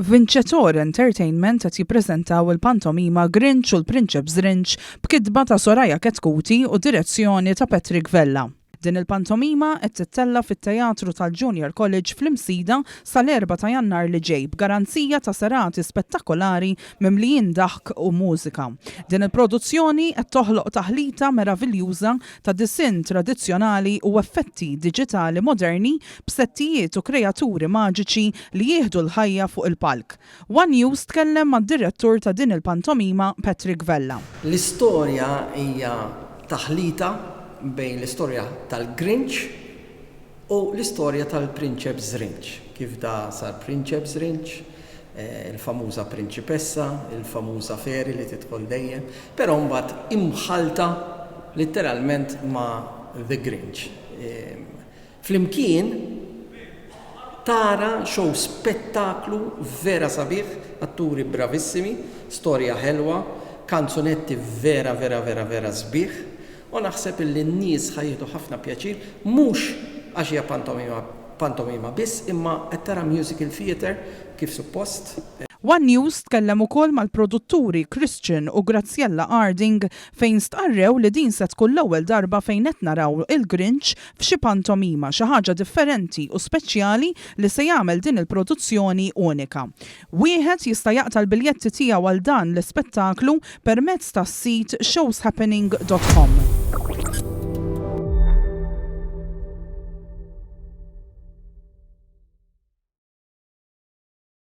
Vincitore Entertainment qed jippreżentaw il-pantomima Grinch u l-Prinċep Żrinċ b'kitba ta' Soraya Ketkuti u direzzjoni ta' Patrick Vella. Din il-pantomima qed tittella fit-Teatru tal-Junior College fl-Imsida sal-4 ta' Jannar li ġej b'garanzija ta' serati spettakolari mimlijin daħk u mużika. Din il-produzzjoni qed toħloq taħlita meraviljuża ta' disin tradizzjonali u effetti diġitali moderni b'settijiet u kreaturi maġiċi li jieħdu l-ħajja fuq il-palk. One News tkellem mad-direttur ta' din il-pantomima Patrick Vella. L-istorja hija taħlita bejn l-istorja tal-Grinch u l-istorja tal-Prinċep Żrinċ. Kif da sar Prinċep Żrinċ, il-famuża prinċipessa, il-famuża feri li tidħol dejjem, però mbagħad imħalta letteralment ma' The Grinch. Flimkien tara show spettaklu vera sabiħ, atturi bravissimi, storja ħelwa, kanzunetti vera sbieħ. U naħseb li n-nies ħajjieħdu ħafna pjaċir, mhux għax hija pantomima biss, imma qed tara musical theatre kif suppost. One News tkellem ukoll mal-produtturi Christian u Graziella Harding fejn stqarrew li din se tkun l-ewwel darba fejn qed naraw il-Grinch f'xi pantomima, xi ħaġa differenti u speċjali li se jagħmel din il-produzzjoni unika. Wieħed jista' jaqta' l-biljetti tiegħu għal dan l-ispettaklu permezz tas-sit showshappening.com.